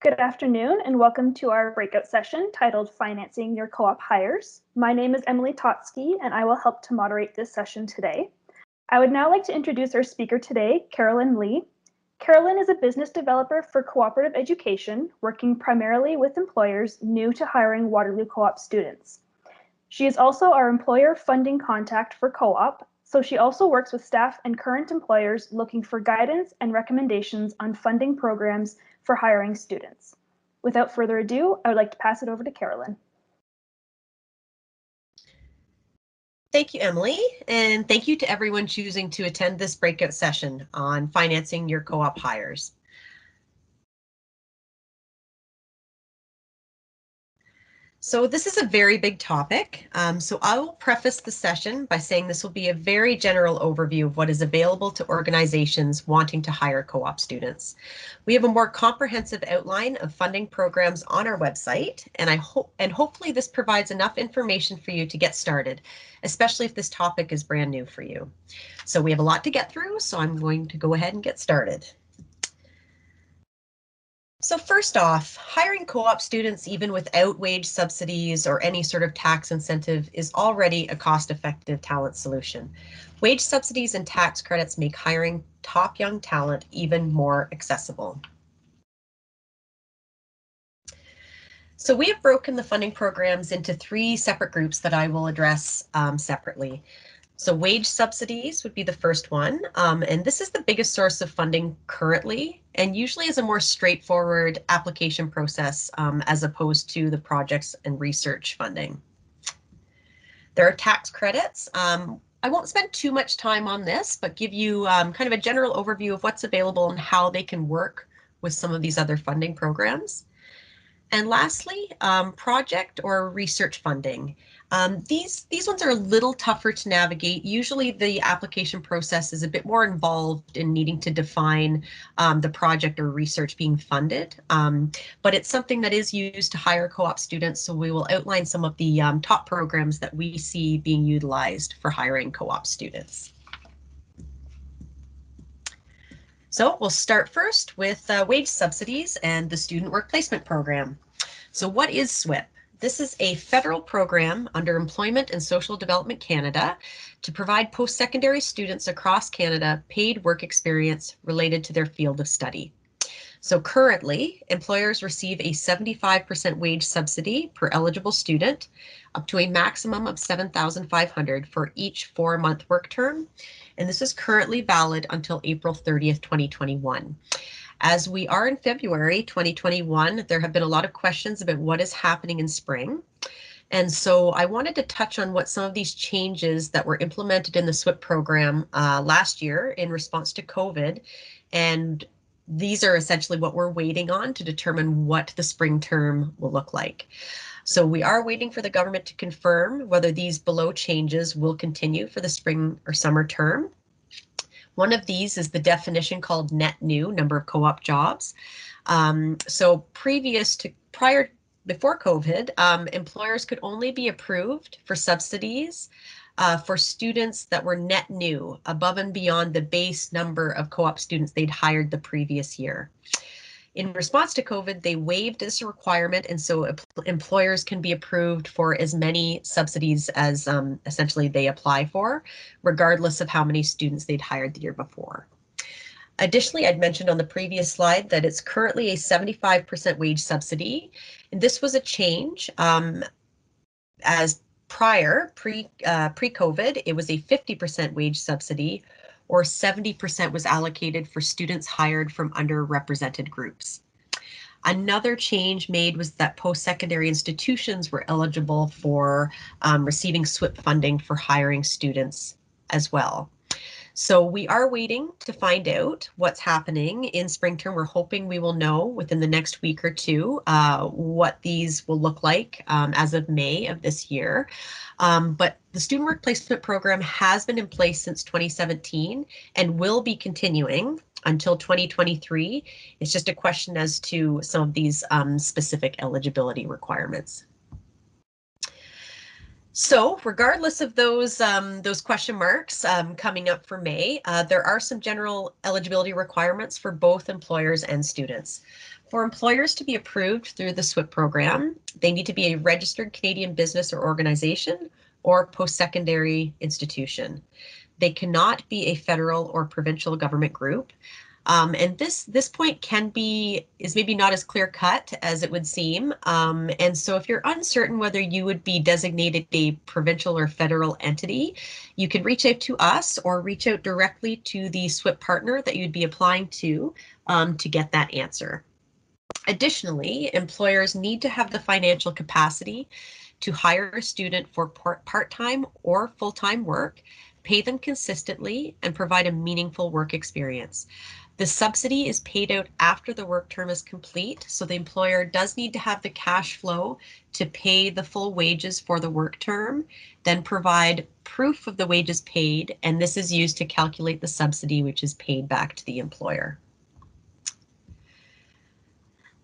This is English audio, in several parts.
Good afternoon and welcome to our breakout session titled Financing Your Co-op Hires. My name is Emily Totsky and I will help to moderate this session today. I would now like to introduce our speaker today, Carolyn Lee. Carolyn is a business developer for cooperative education, working primarily with employers new to hiring Waterloo Co-op students. She is also our employer funding contact for Co-op, so she also works with staff and current employers looking for guidance and recommendations on funding programs for hiring students. Without further ado, I would like to pass it over to Carolyn. Thank you, Emily, and thank you to everyone choosing to attend this breakout session on financing your co-op hires. So this is a very big topic, so I will preface the session by saying this will be a very general overview of what is available to organizations wanting to hire co-op students. We have a more comprehensive outline of funding programs on our website, and hopefully this provides enough information for you to get started, especially if this topic is brand new for you. So we have a lot to get through, so I'm going to go ahead and get started. So first off, hiring co-op students even without wage subsidies or any sort of tax incentive is already a cost-effective talent solution. Wage subsidies and tax credits make hiring top young talent even more accessible. So we have broken the funding programs into 3 separate groups that I will address separately. So wage subsidies would be the first one, and this is the biggest source of funding currently, and usually is a more straightforward application process as opposed to the projects and research funding. There are tax credits. I won't spend too much time on this, but give you kind of a general overview of what's available and how they can work with some of these other funding programs. And lastly, project or research funding. These ones are a little tougher to navigate. Usually the application process is a bit more involved in needing to define the project or research being funded, but it's something that is used to hire co-op students, so we will outline some of the top programs that we see being utilized for hiring co-op students. So we'll start first with wage subsidies and the Student Work Placement Program. So what is SWIP? This is a federal program under Employment and Social Development Canada to provide post-secondary students across Canada paid work experience related to their field of study. So currently, employers receive a 75% wage subsidy per eligible student, up to a maximum of $7,500 for each 4-month work term. And this is currently valid until April 30th, 2021. As we are in February 2021, there have been a lot of questions about what is happening in spring. And so I wanted to touch on what some of these changes that were implemented in the SWIP program last year in response to COVID. And these are essentially what we're waiting on to determine what the spring term will look like. So we are waiting for the government to confirm whether these below changes will continue for the spring or summer term. One of these is the definition called net new, number of co-op jobs. So before COVID, employers could only be approved for subsidies for students that were net new, above and beyond the base number of co-op students they'd hired the previous year. In response to COVID, they waived this requirement, and so employers can be approved for as many subsidies as essentially they apply for, regardless of how many students they'd hired the year before. Additionally, I'd mentioned on the previous slide that it's currently a 75% wage subsidy, and this was a change as pre-COVID, it was a 50% wage subsidy, or 70% was allocated for students hired from underrepresented groups. Another change made was that post-secondary institutions were eligible for receiving SWIP funding for hiring students as well. So we are waiting to find out what's happening in spring term. We're hoping we will know within the next week or two what these will look like as of May of this year. But the Student Work Placement Program has been in place since 2017 and will be continuing until 2023. It's just a question as to some of these specific eligibility requirements. So regardless of those question marks coming up for May, there are some general eligibility requirements for both employers and students. For employers to be approved through the SWIP program, they need to be a registered Canadian business or organization or post-secondary institution. They cannot be a federal or provincial government group. And this point is maybe not as clear cut as it would seem. And so if you're uncertain whether you would be designated a provincial or federal entity, you can reach out to us or reach out directly to the SWIP partner that you'd be applying to get that answer. Additionally, employers need to have the financial capacity to hire a student for part-time or full-time work, pay them consistently, and provide a meaningful work experience. The subsidy is paid out after the work term is complete, so the employer does need to have the cash flow to pay the full wages for the work term, then provide proof of the wages paid, and this is used to calculate the subsidy, which is paid back to the employer.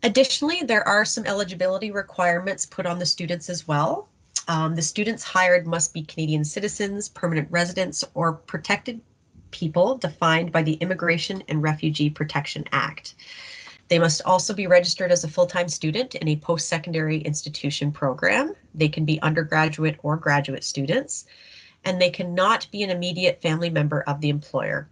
Additionally, there are some eligibility requirements put on the students as well. The students hired must be Canadian citizens, permanent residents, or protected people defined by the Immigration and Refugee Protection Act. They must also be registered as a full-time student in a post-secondary institution program. They can be undergraduate or graduate students, and they cannot be an immediate family member of the employer.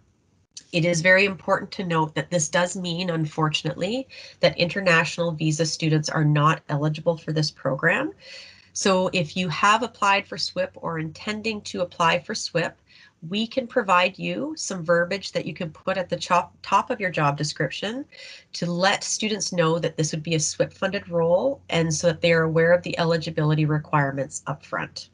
It is very important to note that this does mean, unfortunately, that international visa students are not eligible for this program. So if you have applied for SWIP or intending to apply for SWIP, we can provide you some verbiage that you can put at the top of your job description to let students know that this would be a SWIP funded role, and so that they are aware of the eligibility requirements up front.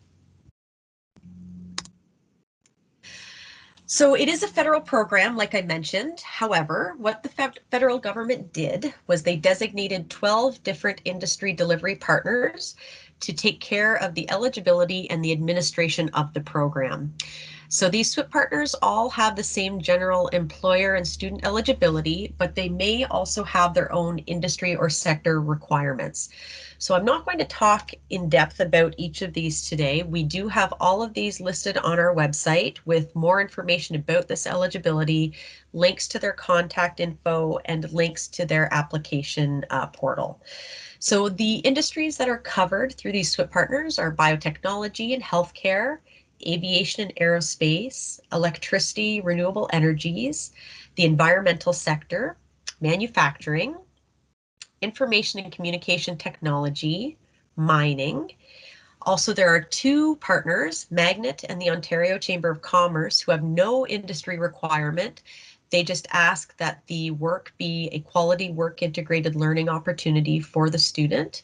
So it is a federal program, like I mentioned. However, what the federal government did was they designated 12 different industry delivery partners to take care of the eligibility and the administration of the program. So these SWIP partners all have the same general employer and student eligibility, but they may also have their own industry or sector requirements. So I'm not going to talk in depth about each of these today. We do have all of these listed on our website with more information about this eligibility, links to their contact info, and links to their application portal. So the industries that are covered through these SWIP partners are biotechnology and healthcare, aviation and aerospace, electricity, renewable energies, the environmental sector, manufacturing, information and communication technology, mining. Also, there are two partners, Magnet and the Ontario Chamber of Commerce, who have no industry requirement. They just ask that the work be a quality work integrated learning opportunity for the student.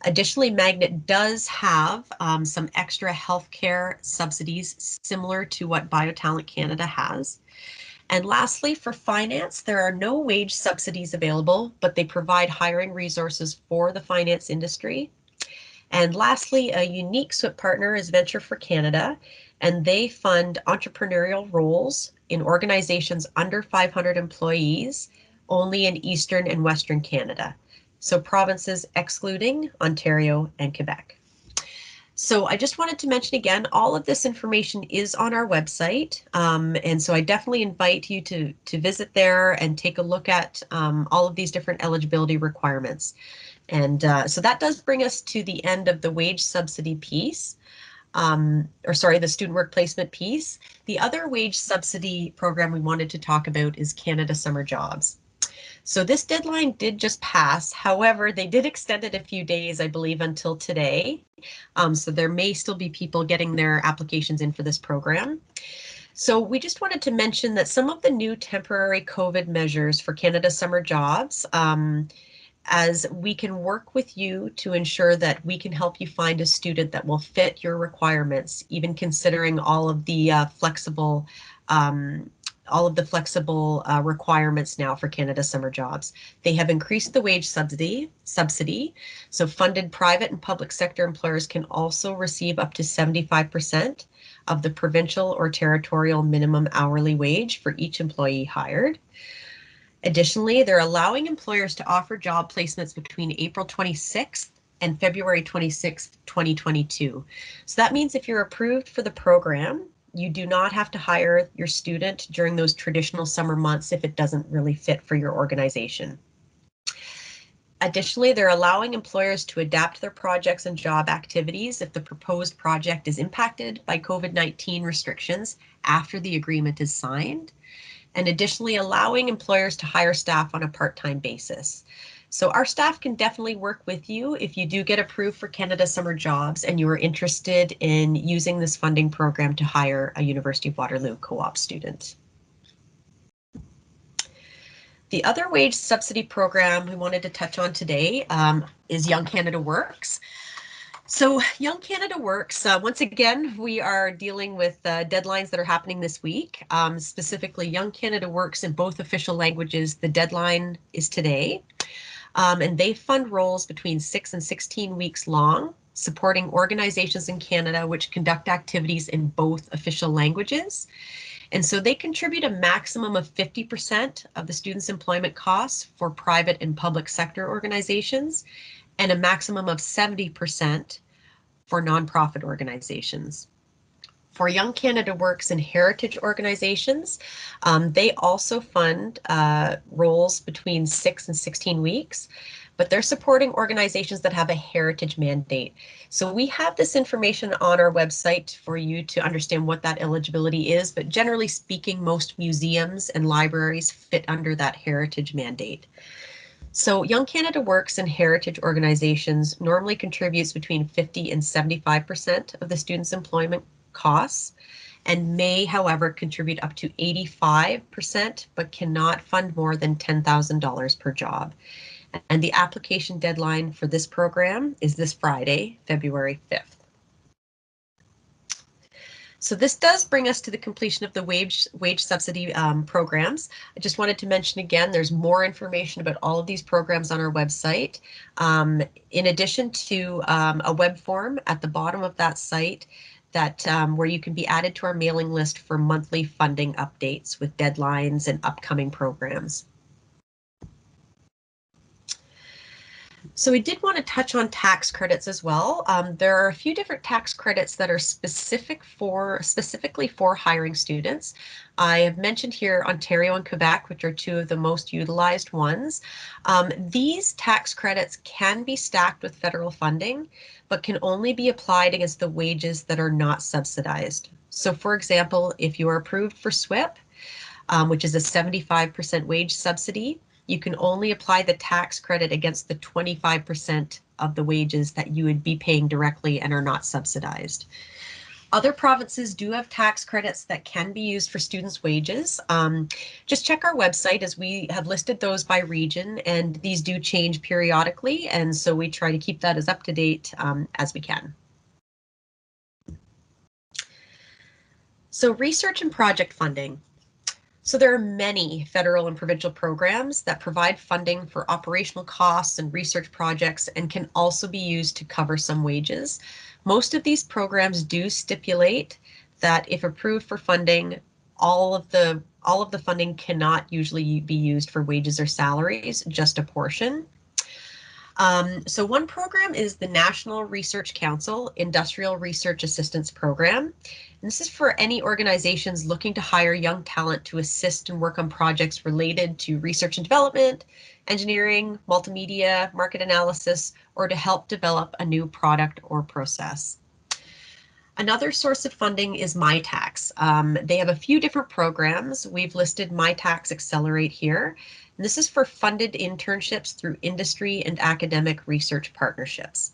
Additionally, Magnet does have some extra healthcare subsidies similar to what BioTalent Canada has. And lastly, for finance, there are no wage subsidies available, but they provide hiring resources for the finance industry. And lastly, a unique SWIP partner is Venture for Canada, and they fund entrepreneurial roles in organizations under 500 employees, only in Eastern and Western Canada. So provinces excluding Ontario and Quebec. So I just wanted to mention again, all of this information is on our website. And so I definitely invite you to visit there and take a look at all of these different eligibility requirements. And so that does bring us to the end of the wage subsidy piece, the student work placement piece. The other wage subsidy program we wanted to talk about is Canada Summer Jobs. So this deadline did just pass. However, they did extend it a few days, I believe, until today. So there may still be people getting their applications in for this program. So we just wanted to mention that some of the new temporary COVID measures for Canada Summer Jobs, as we can work with you to ensure that we can help you find a student that will fit your requirements, even considering all of the flexible requirements now for Canada Summer Jobs. They have increased the wage subsidy, so funded private and public sector employers can also receive up to 75% of the provincial or territorial minimum hourly wage for each employee hired. Additionally, they're allowing employers to offer job placements between April 26th and February 26th, 2022. So that means if you're approved for the program, you do not have to hire your student during those traditional summer months if it doesn't really fit for your organization. Additionally, they're allowing employers to adapt their projects and job activities if the proposed project is impacted by COVID-19 restrictions after the agreement is signed, and additionally allowing employers to hire staff on a part-time basis. So our staff can definitely work with you if you do get approved for Canada Summer Jobs and you are interested in using this funding program to hire a University of Waterloo co-op student. The other wage subsidy program we wanted to touch on today is Young Canada Works. So Young Canada Works, once again, we are dealing with deadlines that are happening this week. Specifically, Young Canada Works in both official languages, the deadline is today. And they fund roles between 6 and 16 weeks long, supporting organizations in Canada which conduct activities in both official languages. And so they contribute a maximum of 50% of the students' employment costs for private and public sector organizations, and a maximum of 70% for nonprofit organizations. For Young Canada Works and heritage organizations, they also fund roles between 6 and 16 weeks, but they're supporting organizations that have a heritage mandate. So we have this information on our website for you to understand what that eligibility is, but generally speaking, most museums and libraries fit under that heritage mandate. So Young Canada Works and heritage organizations normally contributes between 50 and 75% of the students' employment costs, and may, however, contribute up to 85%, but cannot fund more than $10,000 per job. And the application deadline for this program is this Friday, February 5th. So this does bring us to the completion of the wage subsidy programs. I just wanted to mention again, there's more information about all of these programs on our website. In addition to a web form at the bottom of that site that where you can be added to our mailing list for monthly funding updates with deadlines and upcoming programs. So we did want to touch on tax credits as well. There are a few different tax credits that are specifically for hiring students. I have mentioned here Ontario and Quebec, which are two of the most utilized ones. These tax credits can be stacked with federal funding, but can only be applied against the wages that are not subsidized. So for example, if you are approved for SWIP, which is a 75% wage subsidy, you can only apply the tax credit against the 25% of the wages that you would be paying directly and are not subsidized. Other provinces do have tax credits that can be used for students' wages. Just check our website as we have listed those by region, and these do change periodically, and so we try to keep that as up to date as we can. So research and project funding. So there are many federal and provincial programs that provide funding for operational costs and research projects and can also be used to cover some wages. Most of these programs do stipulate that if approved for funding, all of the funding cannot usually be used for wages or salaries, just a portion. So one program is the National Research Council Industrial Research Assistance Program. And this is for any organizations looking to hire young talent to assist and work on projects related to research and development, engineering, multimedia, market analysis, or to help develop a new product or process. Another source of funding is MyTax. They have a few different programs. We've listed MyTax Accelerate here. And this is for funded internships through industry and academic research partnerships.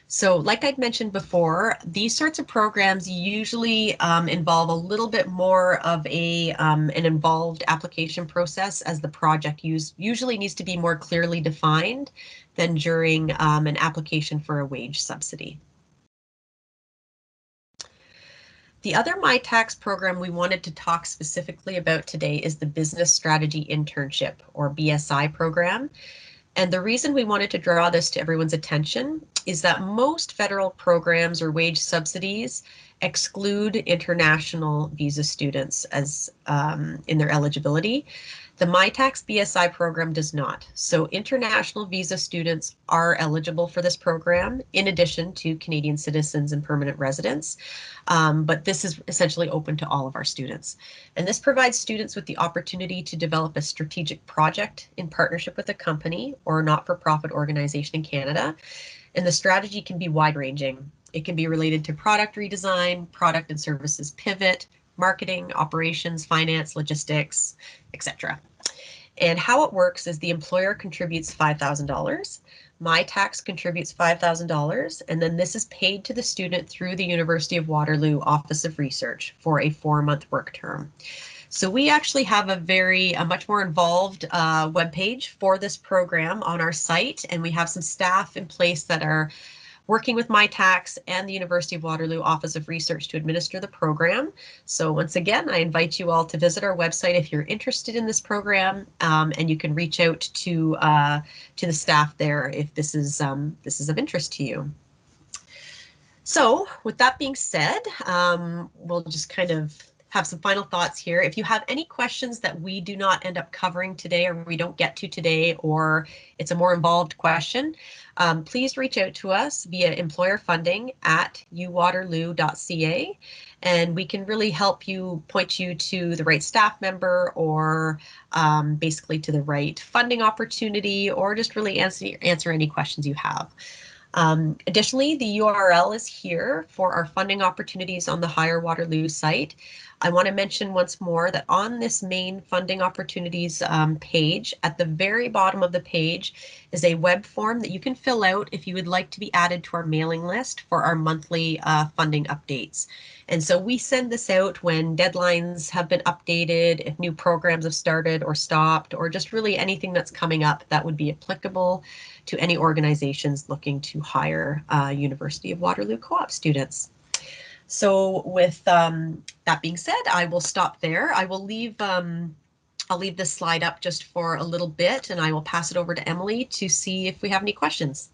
So like I'd mentioned before, these sorts of programs usually involve a little bit more of an involved application process, as the project usually needs to be more clearly defined than during an application for a wage subsidy. The other MyTax program we wanted to talk specifically about today is the Business Strategy Internship, or BSI program. And the reason we wanted to draw this to everyone's attention is that most federal programs or wage subsidies exclude international visa students as in their eligibility. The MyTax BSI program does not. So international visa students are eligible for this program in addition to Canadian citizens and permanent residents. But this is essentially open to all of our students. And this provides students with the opportunity to develop a strategic project in partnership with a company or a not-for-profit organization in Canada. And the strategy can be wide-ranging. It can be related to product redesign, product and services pivot, marketing, operations, finance, logistics, etc. And how it works is the employer contributes $5,000. MyTax contributes $5,000, and then this is paid to the student through the University of Waterloo Office of Research for a 4-month work term. So we actually have a much more involved webpage for this program on our site, and we have some staff in place that are working with MyTax and the University of Waterloo Office of Research to administer the program. So once again, I invite you all to visit our website if you're interested in this program, and you can reach out to the staff there if this is of interest to you. So with that being said, we'll just kind of have some final thoughts here. If you have any questions that we do not end up covering today or we don't get to today, or it's a more involved question, please reach out to us via employerfunding@uwaterloo.ca, and we can really help you, point you to the right staff member, or basically to the right funding opportunity, or just really answer any questions you have. Additionally, the URL is here for our funding opportunities on the Higher Waterloo site. I want to mention once more that on this main funding opportunities page, at the very bottom of the page is a web form that you can fill out if you would like to be added to our mailing list for our monthly funding updates. And so we send this out when deadlines have been updated, if new programs have started or stopped, or just really anything that's coming up that would be applicable to any organizations looking to hire University of Waterloo co-op students. So with that being said, I will stop there. I'll leave this slide up just for a little bit, and I will pass it over to Emily to see if we have any questions.